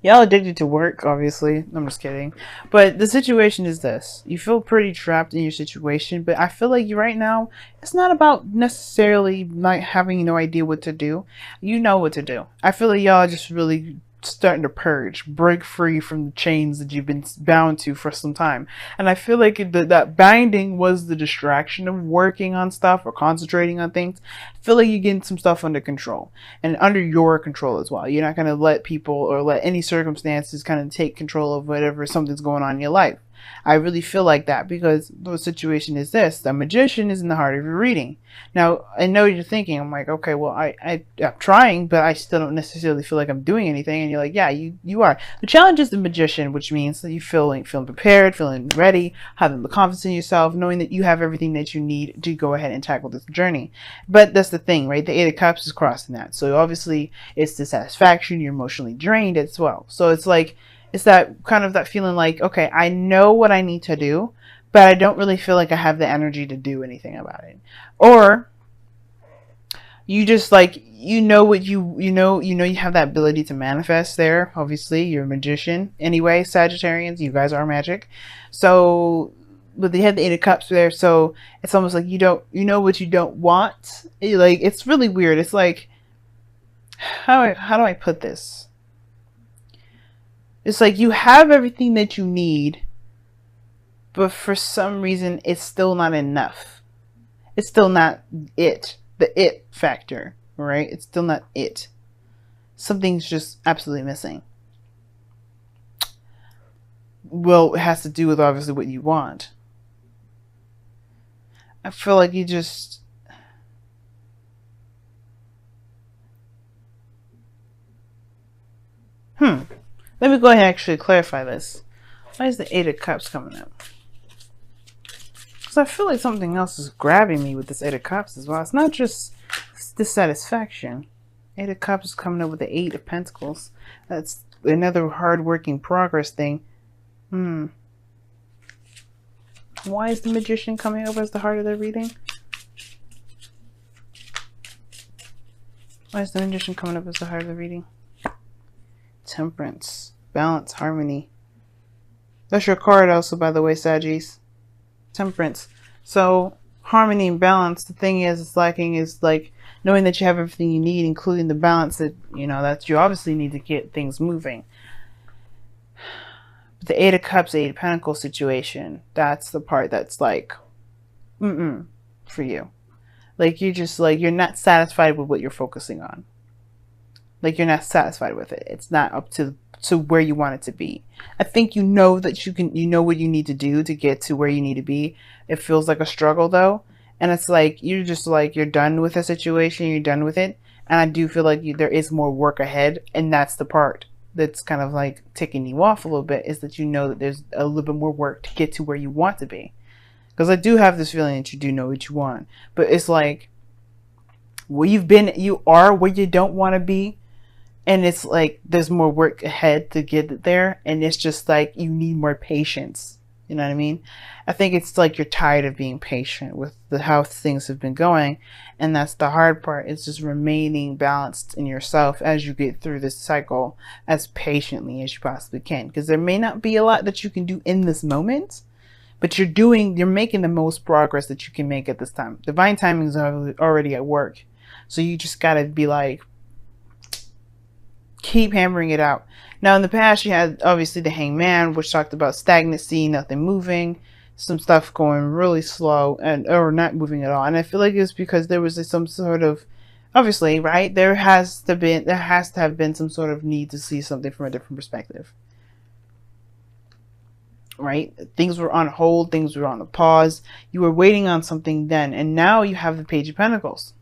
Y'all addicted to work, obviously. I'm just kidding. But the situation is this. You feel pretty trapped in your situation, but I feel like you right now, it's not about necessarily not having no idea what to do. You know what to do. I feel like y'all just really starting to purge, break free from the chains that you've been bound to for some time. And I feel like that binding was the distraction of working on stuff or concentrating on things. I feel like you're getting some stuff under control and under your control as well. You're not going to let people or let any circumstances kind of take control of whatever something's going on in your life. I really feel like that because the situation is this. The magician is in the heart of your reading. Now, I know you're thinking, I'm like, okay, well, I'm trying, but I still don't necessarily feel like I'm doing anything. And you're like, yeah, you are. The challenge is the magician, which means that you feeling prepared, feeling ready, having the confidence in yourself, knowing that you have everything that you need to go ahead and tackle this journey. But that's the thing, right? The Eight of Cups is crossing that. So obviously it's dissatisfaction. You're emotionally drained as well. So it's like, it's that kind of that feeling like, okay, I know what I need to do, but I don't really feel like I have the energy to do anything about it. Or you just like, you know what you have that ability to manifest there. Obviously, you're a magician. Anyway, Sagittarians, you guys are magic. So, but they had the Eight of Cups there, so it's almost like you know what you don't want. Like, it's really weird. It's like, how do I put this? It's like you have everything that you need, but for some reason it's still not enough. It's still not it. The it factor, right? It's still not it. Something's just absolutely missing. Well, it has to do with obviously what you want. I feel like you just... Let me go ahead and actually clarify this. Why is the Eight of Cups coming up? Because I feel like something else is grabbing me with this Eight of Cups as well. It's not just dissatisfaction. Eight of Cups is coming up with the Eight of Pentacles. That's another hard-working progress thing. Why is the Magician coming up as the heart of the reading? Why is the Magician coming up as the heart of the reading? Temperance, balance, harmony. That's your card also, by the way, Saggies. Temperance. So harmony and balance, the thing is, it's lacking is like knowing that you have everything you need, including the balance that, you know, that you obviously need to get things moving. But the Eight of Cups, Eight of Pentacles situation, that's the part that's like, for you. Like, you're just like, you're not satisfied with what you're focusing on. Like, you're not satisfied with it. It's not up to where you want it to be. I think you know that you know what you need to do to get to where you need to be. It feels like a struggle though. And it's like, you're just like, you're done with the situation. You're done with it. And I do feel like there is more work ahead. And that's the part that's kind of like ticking you off a little bit, is that you know that there's a little bit more work to get to where you want to be. Because I do have this feeling that you do know what you want. But it's like, where you've been, you are where you don't want to be. And it's like, there's more work ahead to get there. And it's just like, you need more patience. You know what I mean? I think it's like you're tired of being patient with how things have been going. And that's the hard part. It's just remaining balanced in yourself as you get through this cycle as patiently as you possibly can. Because there may not be a lot that you can do in this moment, but you're making the most progress that you can make at this time. Divine timing is already at work. So you just got to be like, keep hammering it out. Now, in the past, you had obviously the Hangman, which talked about stagnancy, nothing moving, some stuff going really slow, or not moving at all. And I feel like it's because there was some sort of, obviously, right? There has to have been some sort of need to see something from a different perspective, right? Things were on hold, things were on a pause. You were waiting on something then, and now you have the Page of Pentacles.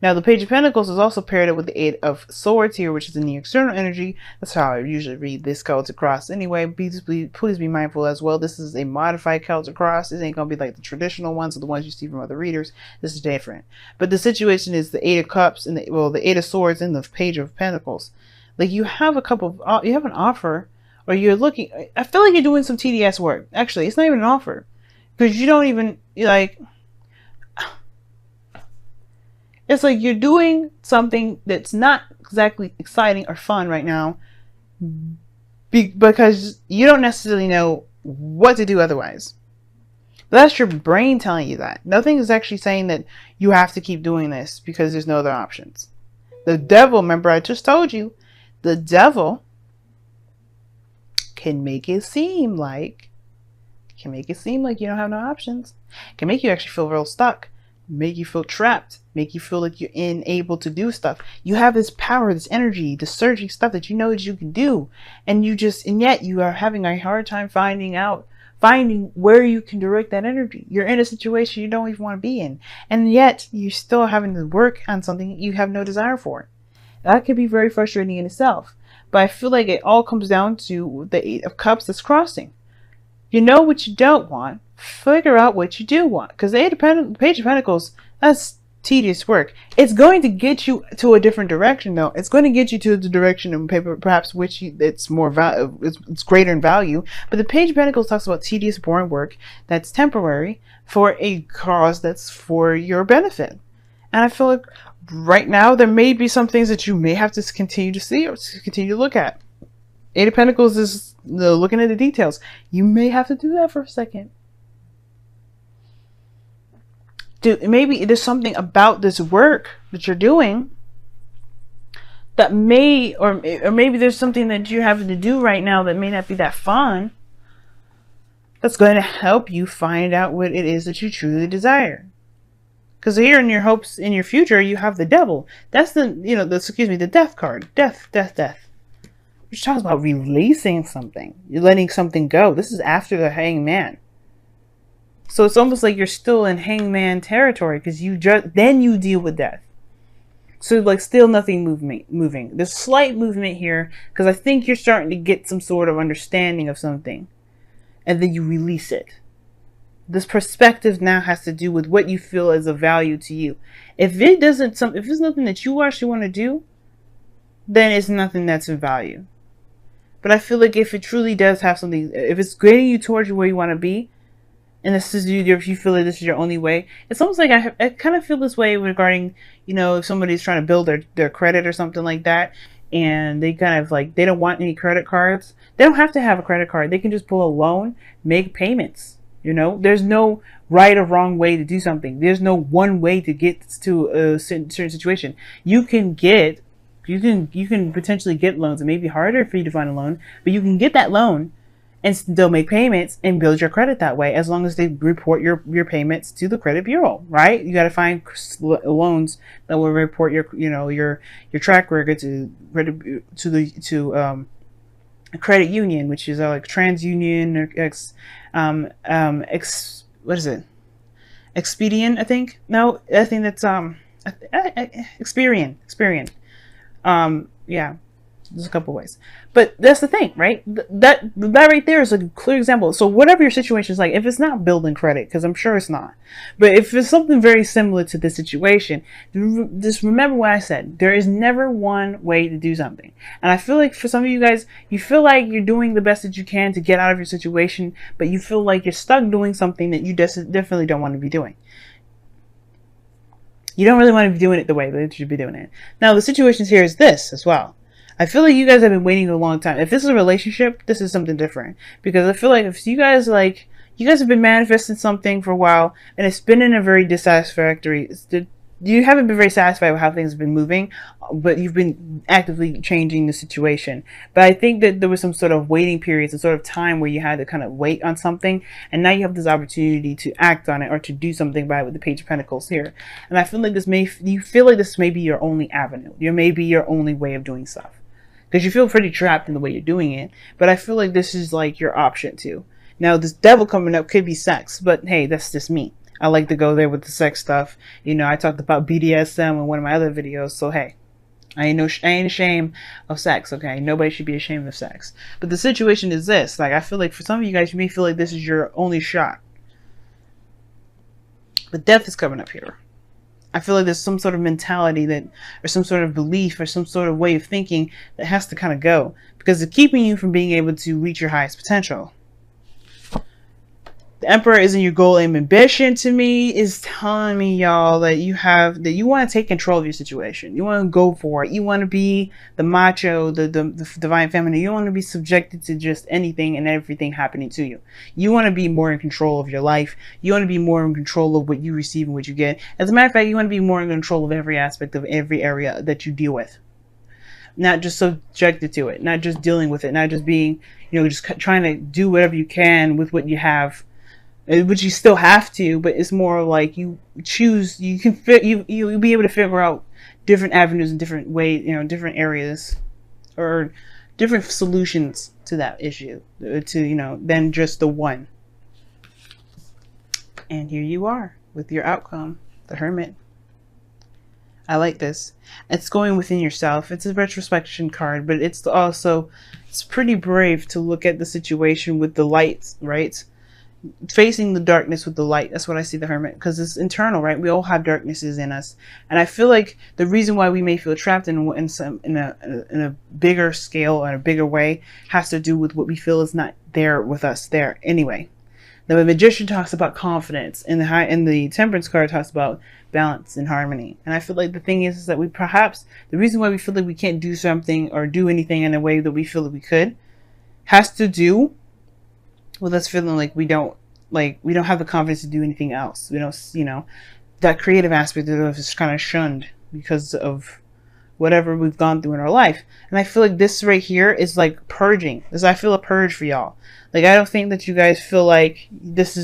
Now, the Page of Pentacles is also paired up with the Eight of Swords here, which is in the external energy. That's how I usually read this Celtic Cross. Anyway, please be mindful as well. This is a modified Celtic Cross. This ain't going to be like the traditional ones or the ones you see from other readers. This is different. But the situation is the Eight of Cups and the Eight of Swords and the Page of Pentacles. Like, you have you have an offer, or you're looking. I feel like you're doing some TDS work. Actually, it's not even an offer, because you don't even, like, it's like you're doing something that's not exactly exciting or fun right now, because you don't necessarily know what to do otherwise. That's your brain telling you that. Nothing is actually saying that you have to keep doing this because there's no other options. The devil, remember I just told you, the devil can make it seem like you don't have no options. Can make you actually feel real stuck, make you feel trapped, make you feel like you're unable to do stuff. You have this power, this energy, this surging stuff that you know that you can do, and yet you are having a hard time finding where you can direct that energy. You're in a situation you don't even want to be in, and yet you're still having to work on something you have no desire for. That could be very frustrating in itself. But I feel like it all comes down to the Eight of Cups that's crossing. You know what you don't want. Figure out what you do want. Because the Page of Pentacles, that's tedious work. It's going to get you to a different direction, though. It's going to get you to the direction of perhaps it's more it's greater in value. But the Page of Pentacles talks about tedious, boring work that's temporary for a cause that's for your benefit. And I feel like right now there may be some things that you may have to continue to see or continue to look at. Eight of Pentacles is looking at the details. You may have to do that for a second. Dude, maybe there's something about this work that you're doing that or maybe there's something that you're having to do right now that may not be that fun. That's going to help you find out what it is that you truly desire. Because here in your hopes, in your future, you have the devil. That's the death card. Death. Which talks about releasing something. You're letting something go. This is after the Hangman. So it's almost like you're still in Hangman territory because then you deal with death. So like still nothing moving. There's slight movement here because I think you're starting to get some sort of understanding of something. And then you release it. This perspective now has to do with what you feel is of value to you. If it's nothing that you actually want to do, then it's nothing that's of value. But I feel like if it truly does have something, if it's getting you towards where you want to be, and if you feel like this is your only way, it's almost like I kind of feel this way regarding, if somebody's trying to build their credit or something like that, and they kind of like, they don't want any credit cards. They don't have to have a credit card. They can just pull a loan, make payments. There's no right or wrong way to do something. There's no one way to get to a certain situation. You can potentially get loans. It may be harder for you to find a loan, but you can get that loan and still make payments and build your credit that way, as long as they report your payments to the credit bureau, right? You got to find loans that will report your track record to a credit union, which is like TransUnion or what is it? Expedient, I think. No, I think that's Experian. Yeah, there's a couple ways, but that's the thing, right? That right there is a clear example. So whatever your situation is like, if it's not building credit, because I'm sure it's not, but if it's something very similar to this situation, just remember what I said. There is never one way to do something. And I feel like for some of you guys, you feel like you're doing the best that you can to get out of your situation, but you feel like you're stuck doing something that you definitely don't want to be doing. You don't really want to be doing it the way that you should be doing it. Now, the situation here is this as well. I feel like you guys have been waiting a long time. If this is a relationship, this is something different. Because I feel like if you guys have been manifesting something for a while, and it's been in a very dissatisfactory, you haven't been very satisfied with how things have been moving, but you've been actively changing the situation. But I think that there was some sort of waiting period, some sort of time where you had to kind of wait on something, and now you have this opportunity to act on it or to do something by it with the Page of Pentacles here. And I feel like this may be your only avenue. It may be your only way of doing stuff. Because you feel pretty trapped in the way you're doing it. But I feel like this is like your option too. Now, this devil coming up could be sex, but hey, that's just me. I like to go there with the sex stuff. I talked about BDSM in one of my other videos. So hey, I ain't ashamed of sex. Okay, nobody should be ashamed of sex. But the situation is this: like, I feel like for some of you guys, you may feel like this is your only shot. But death is coming up here. I feel like there's some sort of mentality or some sort of belief, or some sort of way of thinking that has to kind of go, because it's keeping you from being able to reach your highest potential. The Emperor isn't your goal, aim, ambition. To me, is telling me, y'all, that you want to take control of your situation. You want to go for it. You want to be the macho, the divine feminine. You want to be subjected to just anything and everything happening to you. You want to be more in control of your life. You want to be more in control of what you receive and what you get. As a matter of fact, you want to be more in control of every aspect of every area that you deal with. Not just subjected to it, not just dealing with it, not just being, just trying to do whatever you can with what you have, which you still have to, but it's more like you choose, you'll be able to figure out different avenues in different ways, different areas or different solutions to that issue, than just the one. And here you are with your outcome, the Hermit. I like this. It's going within yourself. It's a retrospection card, but it's pretty brave to look at the situation with the light, right? Facing the darkness with the light. That's what I see the Hermit, because it's internal, right? We all have darknesses in us, and I feel like the reason why we may feel trapped in a bigger scale or a bigger way has to do with what we feel is not there with us there anyway. The Magician talks about confidence, and the Temperance card talks about balance and harmony. And I feel like the thing is that the reason why we feel like we can't do something or do anything in a way that we feel that we could has to do with us feeling like we don't have the confidence to do anything else. We don't, that creative aspect of us is kind of shunned because of whatever we've gone through in our life. And I feel like this right here is like purging. I feel a purge for y'all. Like, I don't think that you guys feel like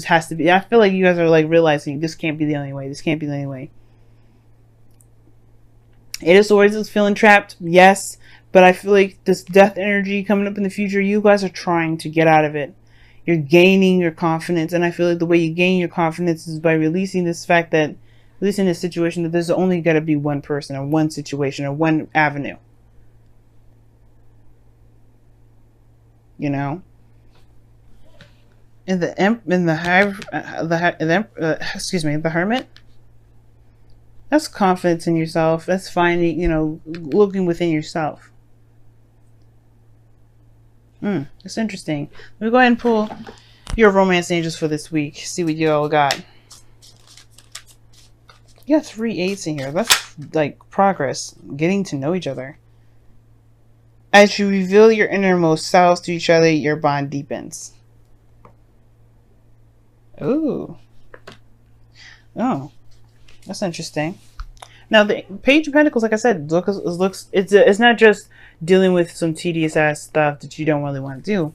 has to be. I feel like you guys are like realizing this can't be the only way. This can't be the only way. Eight of Swords is feeling trapped, yes, but I feel like this death energy coming up in the future, you guys are trying to get out of it. You're gaining your confidence, and I feel like the way you gain your confidence is by releasing this situation that there's only got to be one person or one situation or one avenue. In the Hermit, that's confidence in yourself. That's finding, looking within yourself. That's interesting. Let me go ahead and pull your romance angels for this week. See what you all got. You got 3 8s in here. That's like progress. Getting to know each other. As you reveal your innermost selves to each other, your bond deepens. Ooh. Oh. That's interesting. Now, the Page of Pentacles, like I said, it's not just dealing with some tedious ass stuff that you don't really want to do.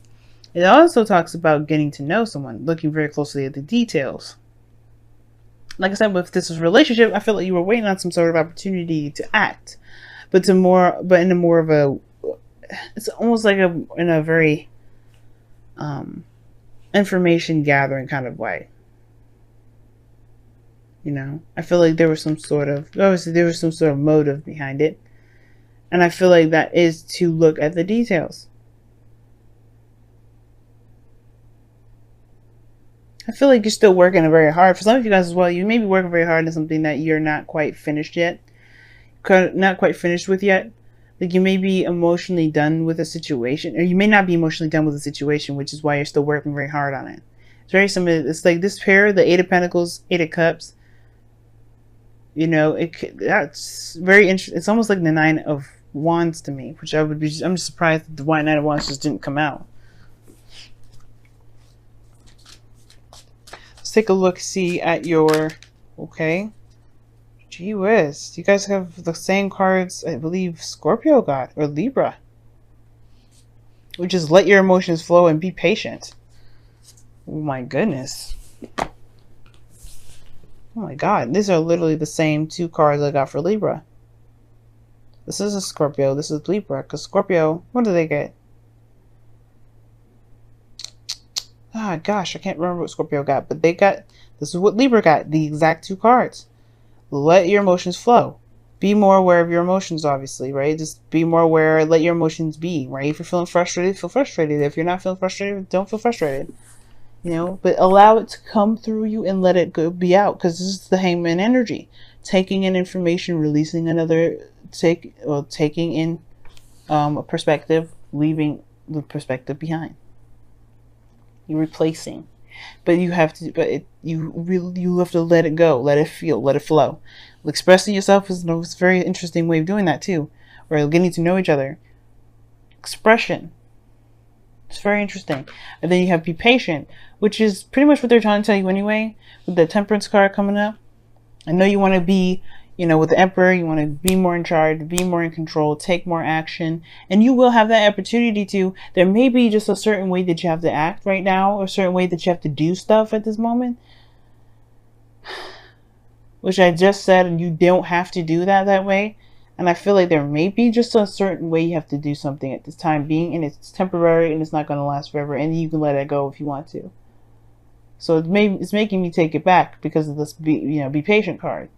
It also talks about getting to know someone, looking very closely at the details. Like I said, with this relationship, I feel like you were waiting on some sort of opportunity to act, but in a more of a, it's almost like in a very information gathering kind of way. I feel like there was some sort of motive behind it. And I feel like that is to look at the details. I feel like you're still working very hard. For some of you guys as well, you may be working very hard on something that you're not quite finished yet. Not quite finished with yet. Like, you may be emotionally done with a situation, or you may not be emotionally done with a situation, which is why you're still working very hard on it. It's very similar. It's like this pair, the 8 of Pentacles, 8 of Cups. That's very interesting. It's almost like the 9 of Wands to me, which I'm just surprised that the 9 of Wands just didn't come out. Let's take a look, see at your, okay. Gee whiz, you guys have the same cards I believe Scorpio got, or Libra. Which is let your emotions flow and be patient. Oh my goodness. Oh my god, these are literally the same 2 cards I got for Libra. This is a Scorpio, this is Libra, because Scorpio, what do they get? Ah, gosh, I can't remember what Scorpio got, but this is what Libra got, the exact 2 cards. Let your emotions flow. Be more aware of your emotions, obviously, right? Just be more aware, let your emotions be, right? If you're feeling frustrated, feel frustrated. If you're not feeling frustrated, don't feel frustrated. But allow it to come through you and let it be out, because this is the Hangman energy. Taking in information, releasing another, taking in a perspective, leaving the perspective behind. You're replacing. But you have to, you have to let it go, let it feel, let it flow. Expressing yourself is a very interesting way of doing that too, or getting to know each other. Expression. It's very interesting. And then you have be patient, which is pretty much what they're trying to tell you anyway, with the Temperance card coming up. I know you want to be, with the Emperor, you want to be more in charge, be more in control, take more action, and you will have that opportunity to. There may be just a certain way that you have to act right now, or a certain way that you have to do stuff at this moment, which I just said, and you don't have to do that way. And I feel like there may be just a certain way you have to do something at this time being, and it's temporary and it's not going to last forever, and you can let it go if you want to. So it's making me take it back because of this be patient card.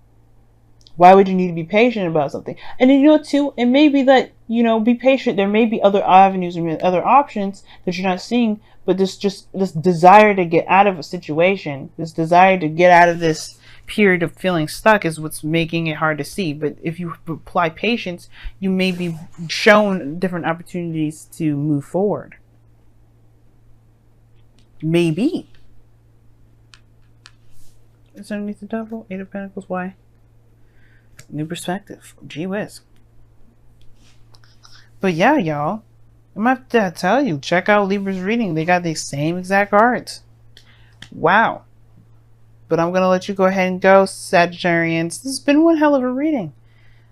Why would you need to be patient about something? And then too, it may be that be patient. There may be other avenues and other options that you're not seeing, but this desire to get out of a situation, this desire to get out of this period of feeling stuck is what's making it hard to see. But if you apply patience, you may be shown different opportunities to move forward. Maybe. It's underneath the Devil. 8 of Pentacles. Why? New perspective. Gee whiz. But yeah, y'all, I'm gonna have to tell you, check out Libra's reading. They got the same exact cards. Wow. But I'm gonna let you go ahead and go, Sagittarians. This has been one hell of a reading.